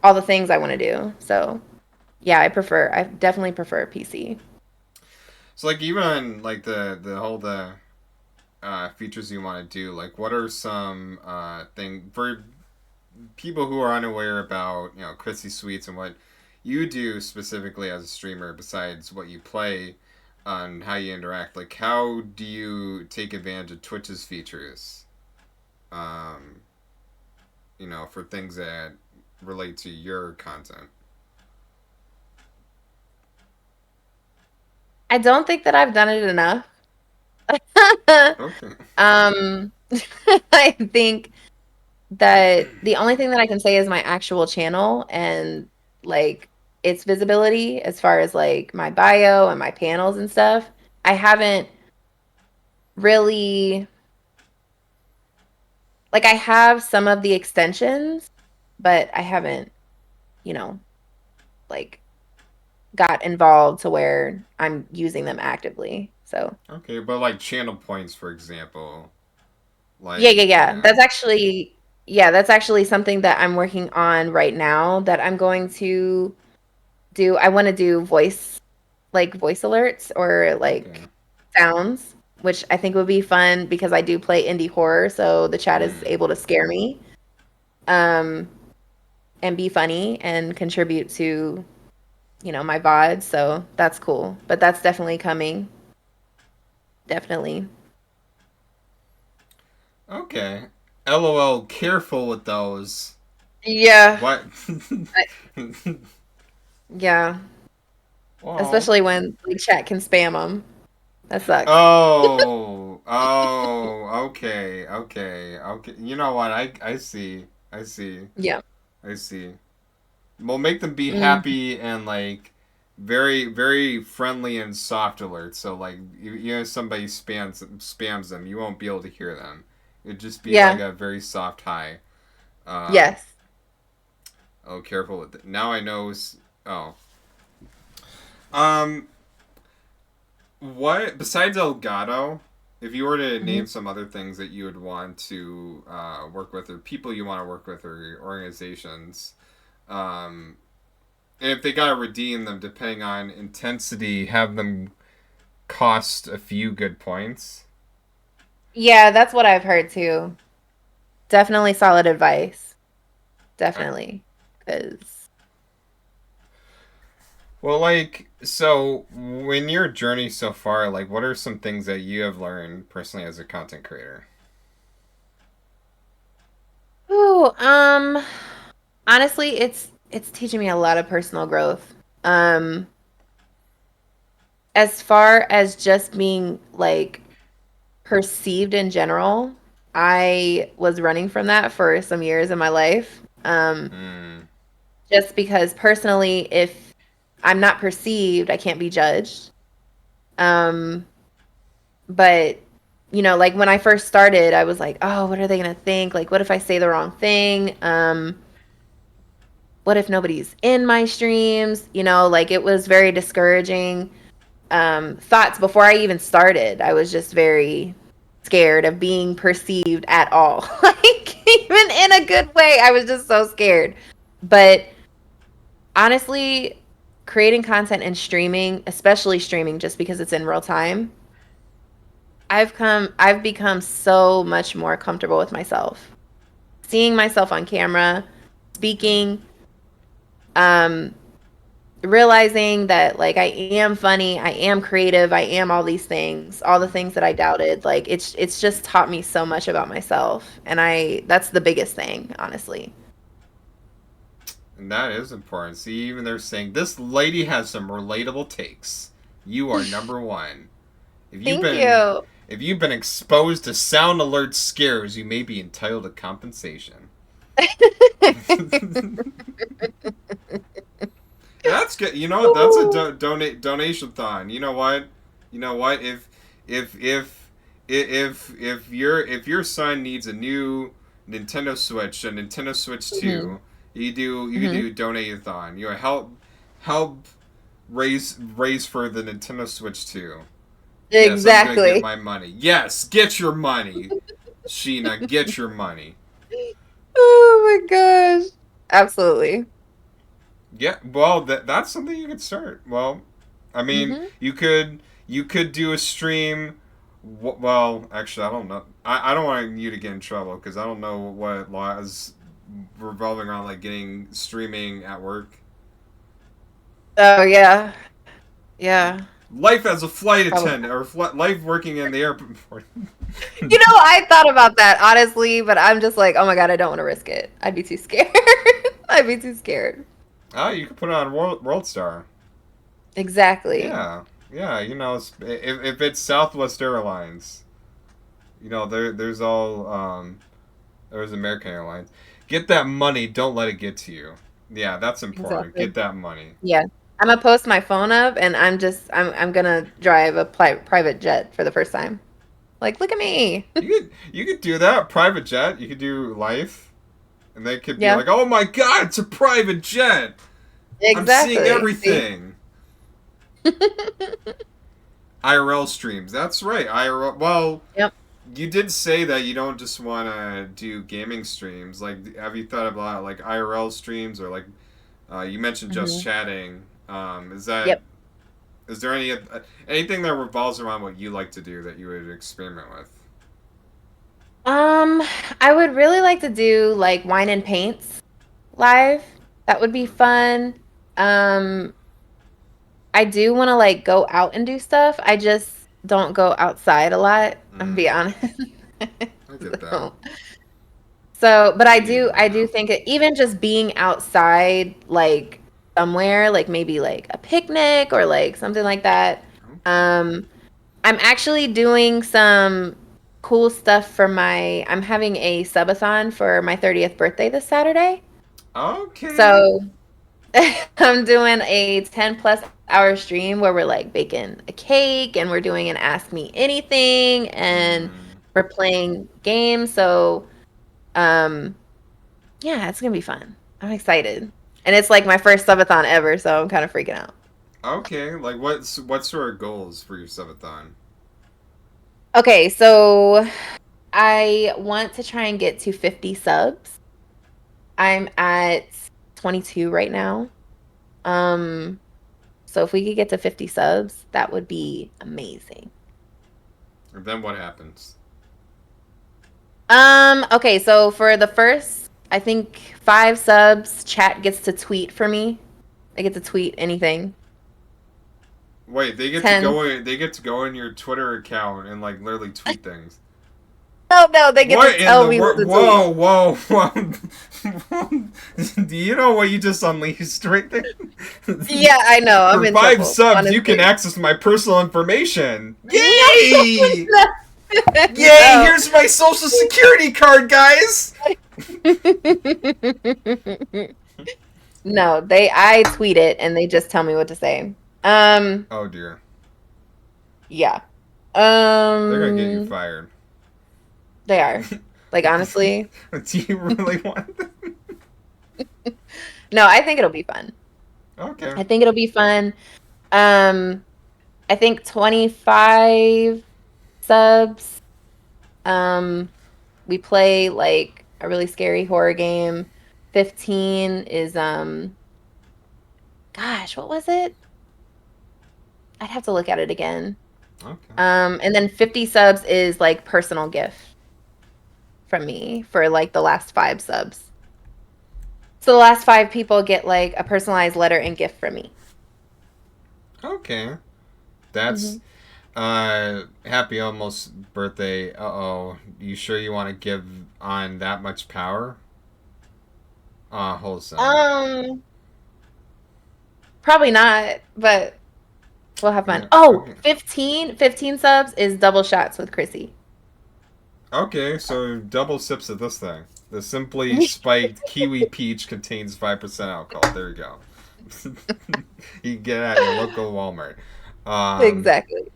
all the things I want to do. So yeah, I definitely prefer PC. So like even on like the whole the features you want to do, like what are some thing for people who are unaware about Krisseesweets and what you do specifically as a streamer besides what you play on how you interact, like how do you take advantage of Twitch's features, um, for things that relate to your content? I don't think that I've done it enough. Okay. um, I think that the only thing that I can say is my actual channel and like its visibility as far as like my bio and my panels and stuff. I haven't really like I have some of the extensions, but I haven't, you know, like got involved to where I'm using them actively. So, Okay, but like channel points, for example, yeah, yeah, like yeah. yeah. That's actually something that I'm working on right now that I'm going to do. I want to do voice alerts or Okay. like sounds, which I think would be fun because I do play indie horror, so the chat is Mm. able to scare me, um, and be funny and contribute to, my VOD. So that's cool. But that's definitely coming. Definitely. Okay. LOL. Careful with those. Yeah. What? I- Yeah. Oh. Especially when like chat can spam them. That sucks. Oh. Oh. Okay. Okay. Okay. You know what? I see. I see. Yeah. I see. We'll make them be Mm. happy and like very friendly and soft alerts. So like somebody spams them, you won't be able to hear them. It'd just be like Yeah. a very soft hi. Um, Yes. oh, careful with it. Now I know. Oh, um, what besides Elgato? If you were to Mhm. name some other things that you would want to work with, or people you want to work with, or organizations, um, and if they gotta redeem them depending on intensity, have them cost a few good points. Yeah, that's what I've heard too. Definitely solid advice. I, Definitely. Because, well, like, so when your journey so far, like, what are some things that you have learned personally as a content creator? ooh, honestly, it's teaching me a lot of personal growth. As far as just being like perceived in general, I was running from that for some years in my life. Mm. Just because personally, if I'm not perceived, I can't be judged. Um, but like when I first started, I was like, oh, what are they gonna think? Like, what if I say the wrong thing? What if nobody's in my streams? Like it was very discouraging. Thoughts before I even started. I was just very scared of being perceived at all. Like even in a good way, I was just so scared. But honestly, creating content and streaming, especially streaming just because it's in real time, I've become so much more comfortable with myself. Seeing myself on camera, speaking, um realizing that like I am funny, I am creative, I am all these things, all the things that I doubted. Like it's just taught me so much about myself, and I that's the biggest thing, honestly. And that is important. See, even they're saying this lady has some relatable takes. You are number one. If you've Thank been you. if you've been exposed to sound alert scares, you may be entitled to compensation. That's good. That's a donation thon. You know what? If your son needs a new Nintendo Switch, a Nintendo Switch Hmm. 2, you do Hmm. donate a thon. Help raise for the Nintendo Switch 2. Yes, I'm gonna get Exactly. my money. Yes, get your money, Sheena. Get your money. Oh my gosh. Absolutely. Yeah, well, that's something you could start. Well, I mean, Hmm. you could do a stream. Well, actually, I don't know. I don't want you to get in trouble because I don't know what laws revolving around like getting streaming at work. Oh yeah. Yeah. Life as a flight Probably. attendant or life working in the airport. I thought about that honestly, but I'm just like, oh my God, I don't want to risk it. I'd be too scared. I'd be too scared. Oh, you could put it on World Star. Exactly. Yeah, yeah. If it's Southwest Airlines, there's American Airlines. Get that money. Don't let it get to you. Yeah, that's important. Exactly. Get that money. Yeah. I'm gonna post my phone up and I'm gonna drive a private jet for the first time. Like, look at me. You could do that. Private jet. You could do life, and they could be Yeah. like, "Oh my God, it's a private jet. I'm seeing Exactly. See? everything." IRL streams. That's right. IRL. Well, Yep. you did say that you don't just want to do gaming streams. Like, have you thought about like IRL streams or like you mentioned just Hmm. chatting? Is that Yep. is there anything that revolves around what you like to do that you would experiment with? Um, I would really like to do like wine and paints live. That would be fun. Um, I do want to like go out and do stuff. I just don't go outside a lot. I'm gonna be Mm, honest. I get that. So, but I do Yeah. think even just being outside, like somewhere, like maybe like a picnic or like something like that. Okay. Um, I'm actually doing some cool stuff for I'm having a subathon for my 30th birthday this Saturday. Okay. So I'm doing a 10 plus hour stream where we're like baking a cake and we're doing an Ask Me Anything and Mm, we're playing games. So, um, yeah, it's gonna be fun. I'm excited. And it's like my first subathon ever, so I'm kind of freaking out. okay. Like what sort of goals for your subathon? Okay, so I want to try and get to 50 subs. I'm at 22 right now. Um, so if we could get to 50 subs, that would be amazing. And then what happens? Okay, so for the first, I think 5 subs, chat gets to tweet for me. I get to tweet anything. Wait, they get to 10. go in. They get to go in your Twitter account and like literally tweet things. No, no, they get to What in tell the me what world? to tweet. Whoa, whoa, whoa! Do you know what you just unleashed right there? Yeah, I know. I'm For in five trouble, subs, you can honestly. access my personal information. No, Yay! no. Yay! No. Here's my social security card, guys. No, I tweet it and they just tell me what to say. Um, Oh dear, yeah. they're gonna get you Um, fired. they are. Like honestly, Do you really want them? no, I think it'll be fun. Okay. I think it'll be fun. Um, I think 25 subs. Um, we play like a really scary horror game. 15 is gosh, what was it? I'd have to look at it again. Okay. And then 50 subs is like personal gift from me for like the last 5 subs. So the last 5 people get like a personalized letter and gift from me. Okay. That's Hmm. happy almost birthday. Uh-oh. You sure you want to give on that much power? Wholesome. Um, Probably not, but we'll have fun. Yeah. Oh, Okay. 15 subs is double shots with Chrissy. Okay, so double sips of this thing. The simply spiked kiwi peach contains 5% alcohol. There you go. You can get it at your local Walmart. Um, Exactly.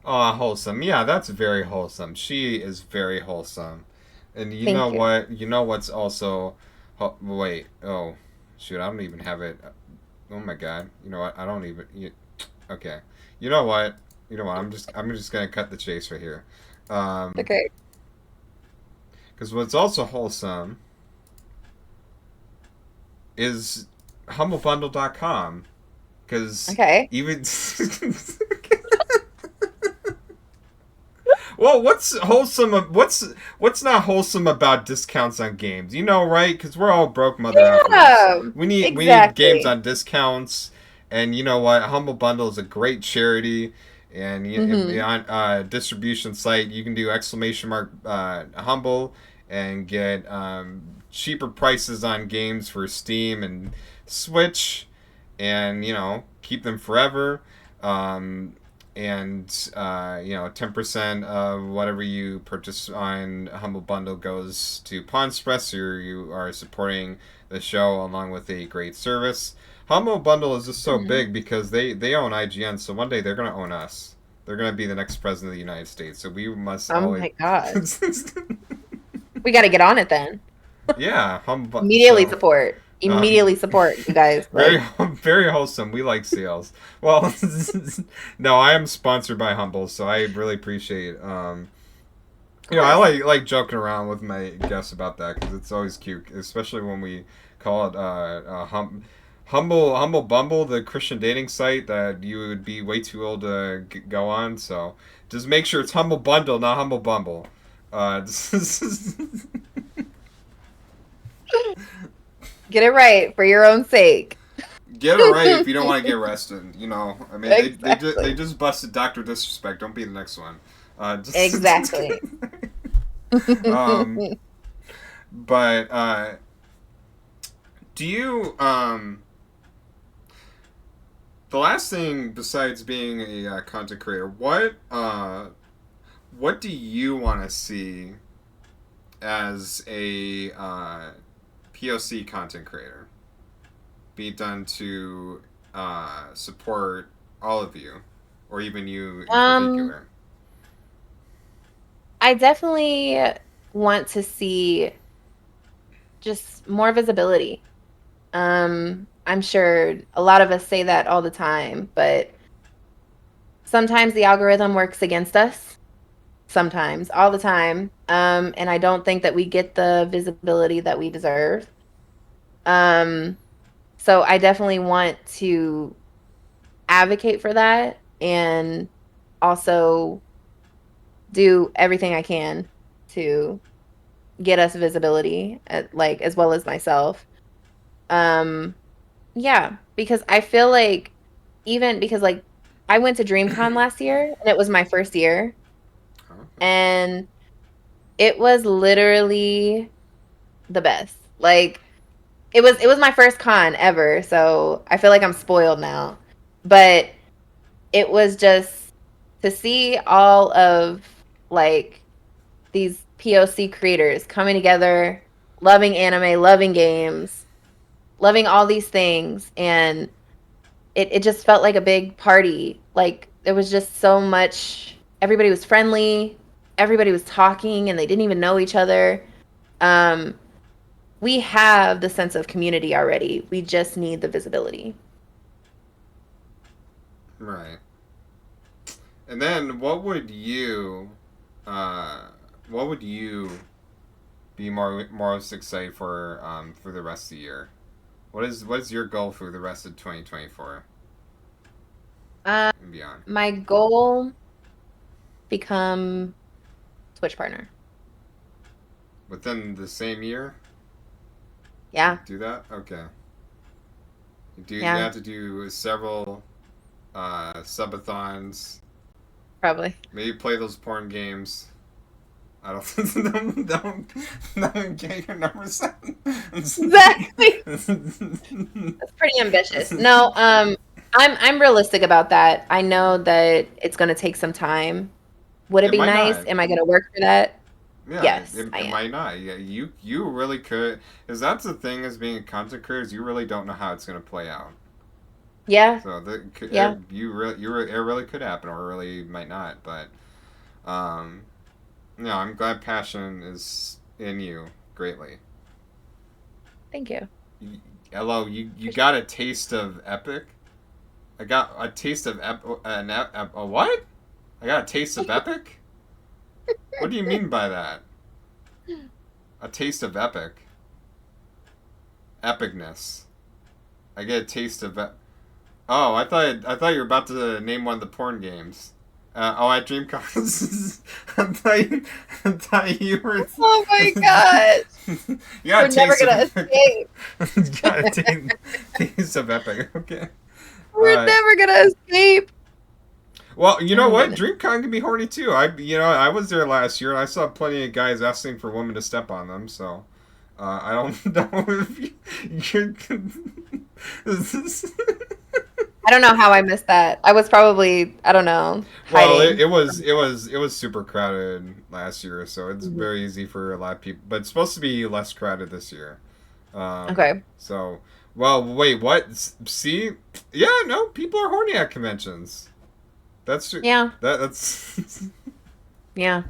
Wholesome. Yeah, that's very wholesome. She is very wholesome. And you know Thank you. what? You know what's also. Wait. Oh, shoot. I don't even have it. Oh my god. You know what? I don't even. Okay. You know what? You know what? I'm just gonna cut the chase right here. Okay. Because what's also wholesome is humblebundle.com. Because Okay. even. Well, what's wholesome? What's not wholesome about discounts on games? You know, right? Because we're all broke mother effers. Yeah, We need games exactly. on discounts, and you know what? Humble Bundle is a great charity, and Hmm. on distribution site you can do exclamation mark humble and get cheaper prices on games for Steam and Switch, and keep them forever. Um, and 10% of whatever you purchase on Humble Bundle goes to Pawn Express. You are supporting the show along with a great service. Humble Bundle is just so Hmm. big because they own IGN, so one day they're gonna own us. They're gonna be the next president of the United States, so we must Oh always. my God. We got to get on it then. Yeah, Immediately so support. um, Immediately support, you guys. very Like, very wholesome. We like sales. Well, no, I am sponsored by Humble, so I really appreciate. of I course. like joking around with my guests about that because it's always cute, especially when we call it Humble Bumble, the Christian dating site that you would be way too old to go on. So just make sure it's Humble Bundle, not Humble Bumble. Uh, Get it right for your own sake. Get it right if you don't want to get arrested. I mean, they Exactly. just busted Doctor Disrespect. Don't be the next one. Just Exactly. kidding. um, but do you the last thing besides being a content creator, what do you want to see as a POC content creator be done to support all of you, or even you in Um, particular? I definitely want to see just more visibility. I'm sure a lot of us say that all the time, but sometimes the algorithm works against us. Sometimes, all the time. And I don't think that we get the visibility that we deserve. Um, so I definitely want to advocate for that and also do everything I can to get us visibility like as well as myself. Um, yeah, because I feel like even because like I went to DreamCon last year and it was my first year Okay. and it was literally the best. Like it was my first con ever, so I feel like I'm spoiled now. But it was just to see all of like these POC creators coming together, loving anime, loving games, loving all these things, and it just felt like a big party. Like there was just so much. Everybody was friendly. Everybody was talking, and they didn't even know each other. Um, we have the sense of community already. We just need the visibility. Right. And then uh, what would you be most excited for the rest of the year? What is your goal for the rest of 2024 Uh, and beyond? my goal become Twitch partner. Within the same year, Yeah, do that? Okay. You yeah, have to do several subathons. probably. Maybe play those porn games. I don't get your numbers. Exactly. That's pretty ambitious. No, I'm realistic about that. I know that it's going to take some time. Would it It be might nice? not. Am I going to work for that? Yeah, Yes, I it am. might not. Yeah, you really could. Because that's the thing as being a content creator is you really don't know how it's going to play out. Yeah, So yeah. it really could happen or it really might not. But um, no, I'm glad passion is in you greatly. Thank you. You, hello, you got a taste of epic. I got a taste of a what? I got a taste of epic. What do you mean by that? A taste of epicness. I get a taste of. Oh, I thought you were about to name one of the porn games. At DreamCon. I thought you were. Oh my god. You got We're a never taste of gonna epic. escape. You got a taste of epic. Okay. All We're right. never gonna escape. Well, you know Oh what? goodness. DreamCon can be horny too. I was there last year and I saw plenty of guys asking for women to step on them. So, I don't know if you're. I don't know how I missed that. I was probably, I don't know, Well, it, hiding. it was it was it was super crowded last year, so it's Mhm. very easy for a lot of people. But it's supposed to be less crowded this year. Okay. So, well, wait, what? See, yeah, no, people are horny at conventions. That's true. Yeah. That's. Yeah.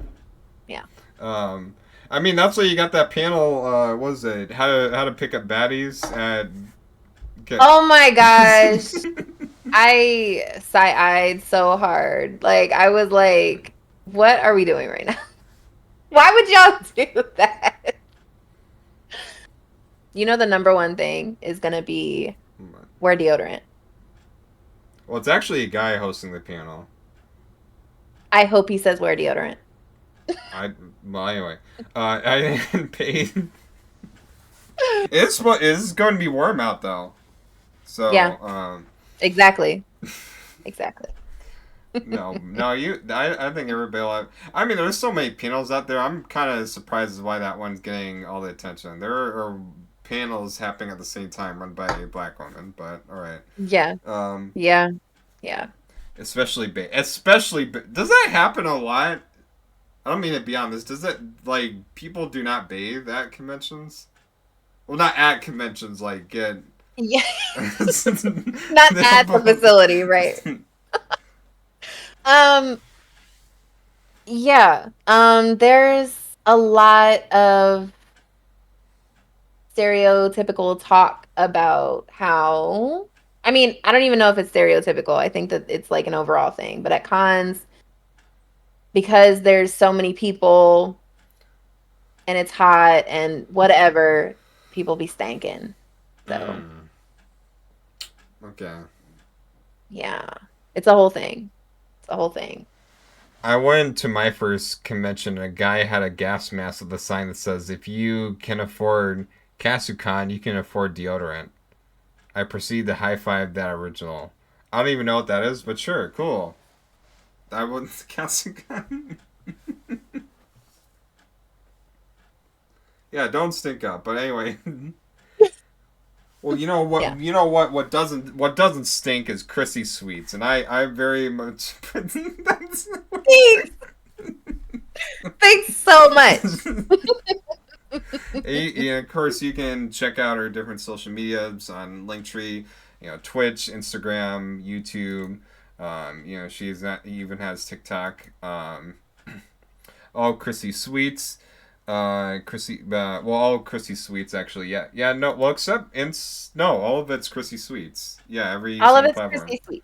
Yeah. um, I mean, that's why you got that panel. What was it? How to pick up baddies at. Okay. Oh my gosh. I sigh-eyed so hard. Like I was like, what are we doing right now? Why would y'all do that? You know the number one thing is gonna be wear deodorant. Well, it's actually a guy hosting the panel. I hope he says wear deodorant. I well anyway, I didn't pay. It's going to be warm out though, Yeah, so exactly. Exactly. no I think everybody I mean there's so many panels out there. I'm kind of surprised as why that one's getting all the attention. There are panels happening at the same time run by a black woman, but all right. Yeah. Um, Yeah. Yeah. does that happen a lot? I don't mean to be honest. Does it like people do not bathe at conventions? Well, not at conventions. Like get. Yeah. Not at the No, facility, right? Um, yeah. There's a lot of stereotypical talk about how, I mean, I don't even know if it's stereotypical. I think that it's like an overall thing. But at cons, because there's so many people and it's hot and whatever, people be stanking. So, mm, okay. yeah. It's a whole thing. It's a whole thing. I went to my first convention and a guy had a gas mask with a sign that says, "If you can afford Kasukan, you can afford deodorant." I proceed to high five that original. I don't even know what that is, but sure, cool. I wouldn't Kasukan. Yeah, don't stink up. But anyway, well, you know Yeah. what? You know what doesn't stink is Krisseesweets, and I very much. That's, Thanks. Thanks so much. Yeah, of course, you can check out our different social medias on Linktree, Twitch, Instagram, YouTube. She's not, even has TikTok. All Krisseesweets. All Krisseesweets actually. Yeah, yeah. No, well, except no, all of it's Krisseesweets. Yeah, every All of single it's platform. Chrissy sweet.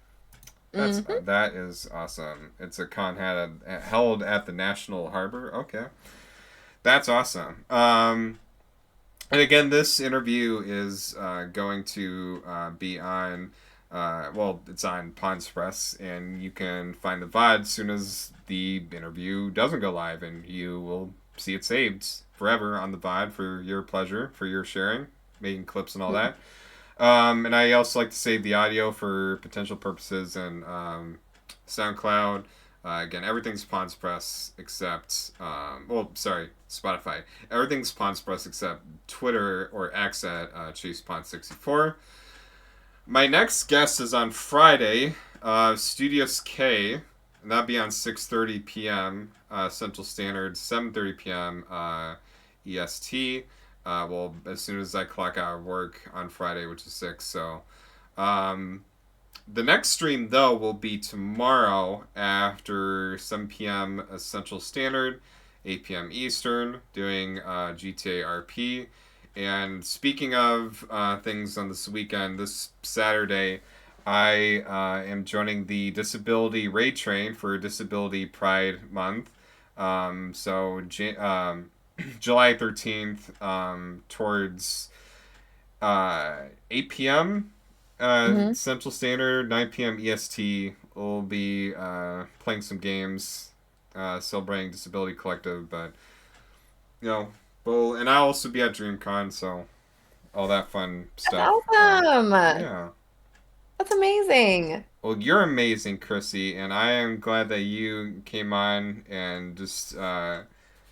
That's Mm-hmm. that is awesome. It's a con held at the National Harbor. Okay, that's awesome. And again, this interview is going to be on. It's on Pawnspress, and you can find the VOD as soon as the interview doesn't go live, and you will see it saved forever on the VOD for your pleasure, for your sharing, making clips and all that. And I also like to save the audio for potential purposes and SoundCloud. Again, everything's Pawnspress except, Spotify. Everything's Pawnspress except Twitter or X at ChasePawn64. My next guest is on Friday, Studios K, and that'll be on 6:30 p.m. Central Standard, 7:30 p.m. EST. As soon as I clock out of work on Friday, which is 6. So, the next stream, though, will be tomorrow after 7 p.m. Central Standard, 8 p.m. Eastern, doing GTA RP. And speaking of things on this weekend, this Saturday, I am joining the Disability Raid Train for Disability Pride Month. July 13th, towards 8 p.m. Mm-hmm. Central Standard, 9 p.m. EST. We'll be playing some games, celebrating Disability Collective, but you know, and I'll also be at DreamCon, so all that fun That's stuff. awesome. Yeah. That's amazing. Well, you're amazing, Chrissy, and I am glad that you came on and just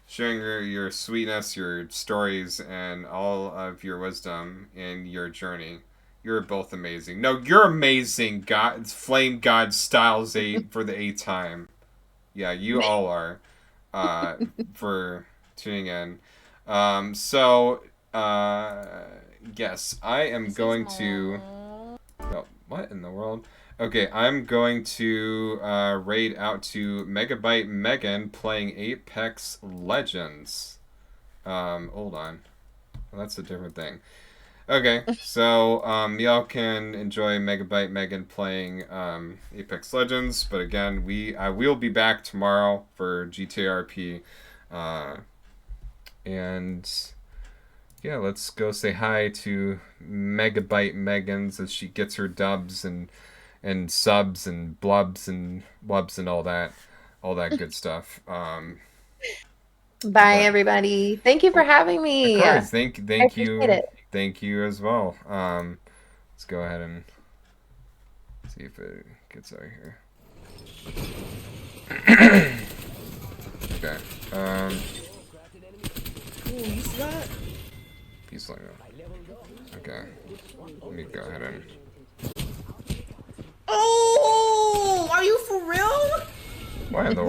sharing your sweetness, your stories, and all of your wisdom in your journey. You're both amazing. No, you're amazing, God, Flame God Styles 8 for the 8th time. Yeah, you all are. Uh, for tuning in. So, uh, yes, I am going to. Oh, what in the world? Okay, I'm going to raid out to Megabyte Megan playing Apex Legends. Hold on. Well, that's a different thing. Okay, so y'all can enjoy Megabyte Megan playing Apex Legends, but again, I will be back tomorrow for GTRP, and yeah, let's go say hi to Megabyte Megans as she gets her dubs and subs and blubs and wubs and all that good stuff. Bye, But everybody. Thank you for oh, having of me. I course, appreciate it. thank you as well. Let's go ahead and see if it gets out here. Okay. Peace like that. Okay. Let me go ahead and. Oh, are you for real? Why in the